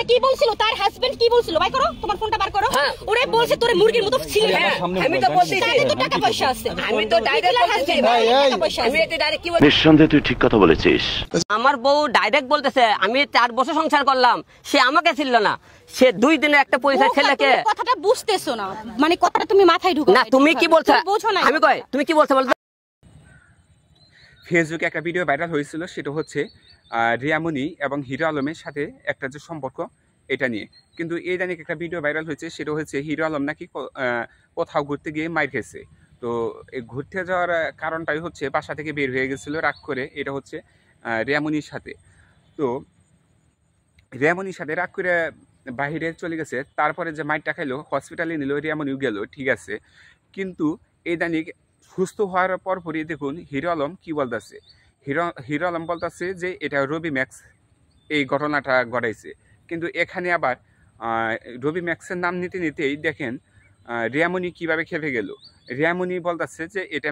কি বলছিল, তার হাজবেন্ড কি বলছিল, ভাই করো তোমার ফোনটা বার করো। ওরে বলছে তোরে মুরগির মতো ছিলে। আমি তো বলছি তাতে তো টাকা পয়সা আছে। আমি তো ডাইরেক্ট বলছি আমি এটা ডাইরেক্ট কি বলছি, নিঃসন্দেহে তুই ঠিক কথা বলেছিস। আমার বউ ডাইরেক্ট বলতেছে আমি 4 বছর সংসার করলাম, সে আমাকে ছিল না, সে 2 দিনের একটা পরিচয় ছেলেকে। কথাটা বুঝতেছো না, মানে কথাটা তুমি মাথায় ঢুকাও না। তুমি কি বলছো বুঝো না, আমি কই তুমি কি বলছো বলতো। ফেসবুকে একটা ভিডিও ভাইরাল হয়েছিল, সেটা হচ্ছে রিয়ামণি এবং হিরো আলমের সাথে একটা যে সম্পর্ক এটা নিয়ে। কিন্তু এই জানি একটা ভিডিও ভাইরাল হয়েছে, সেটা হচ্ছে হিরো আলম নাকি কোথাও ঘুরতে গিয়ে মাইর খেয়েছে। তো এই ঘুরতে যাওয়ার কারণটাই হচ্ছে বাসা থেকে বের হয়ে গেছিল রাগ করে, এটা হচ্ছে রিয়ামণির সাথে। তো রিয়ামণির সাথে রাগ করে বাহিরে চলে গেছে, তারপরে যে মাইরটা খাইলো, হসপিটালে নিল, রিয়ামণিও গেল, ঠিক আছে। কিন্তু এই দানিক সুস্থ হওয়ার পরপরই দেখুন হিরো আলম কি বলতেছে। হিরো আলম বলতেছে যে এটা রবি ম্যাক্স এই ঘটনাটা ঘটাইছে। কিন্তু এখানে আবার রবি ম্যাক্সের নাম নিতে নিতেই দেখেন রিয়ামণি কিভাবে খেপে গেল। রিয়ামণি বলতেছে যে এটা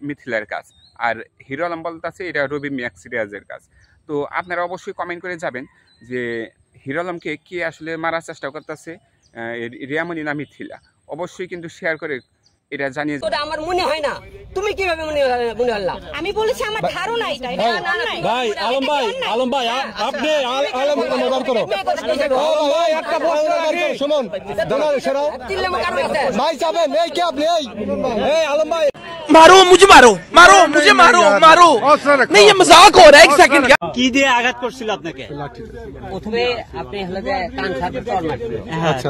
মিথিলার কাজ, আর হিরো আলম বলতেছে এটা রবি ম্যাক্স রিয়াজের কাজ। তো আপনারা অবশ্যই কমেন্ট করে যাবেন যে হিরো আলমকে কে আসলে মারার চেষ্টা করতেছে, রিয়ামণি না মিথিলা। অবশ্যই কিন্তু শেয়ার করে এটা জানিয়ে। আমার মনে হয় না, তুমি কিভাবে মনে হল? আমি বলেছি আমার ধারণা এটা। ভাই আলম ভাই আপনি আলম বার করো ভাই, একটা প্রশ্ন রাখি, শুনুন ভাই যাবেন এই কি আপনি এই আলম ভাই मारो मुझे मारो मारो नहीं ये मजाक हो रहा है। 1 सेकंड কি দিয়ে আঘাত করছিল আপনাকে? প্রথমে আপনি হলো যে কান সাথে চড় মারছিলেন। আচ্ছা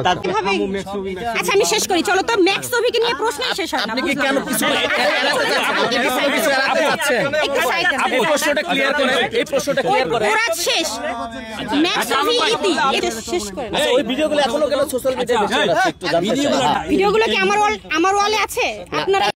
আচ্ছা আমি শেষ করি, চলো তো ম্যাক্স ছবিকে নিয়ে প্রশ্নই শেষ হয় না। আপনি কি কেন কিছু আপনি প্রশ্নটা ক্লিয়ার করেন, এই প্রশ্নটা ক্লিয়ার করেন। ওরা শেষ ম্যাক্স ছবি ইতি এটা শেষ করে। আচ্ছা ওই ভিডিওগুলো এখনো কেন সোশ্যাল মিডিয়ায় বেশি আছে একটু জানতে চাই। ভিডিওগুলো কি আমার ওয়ালে আছে? আপনারা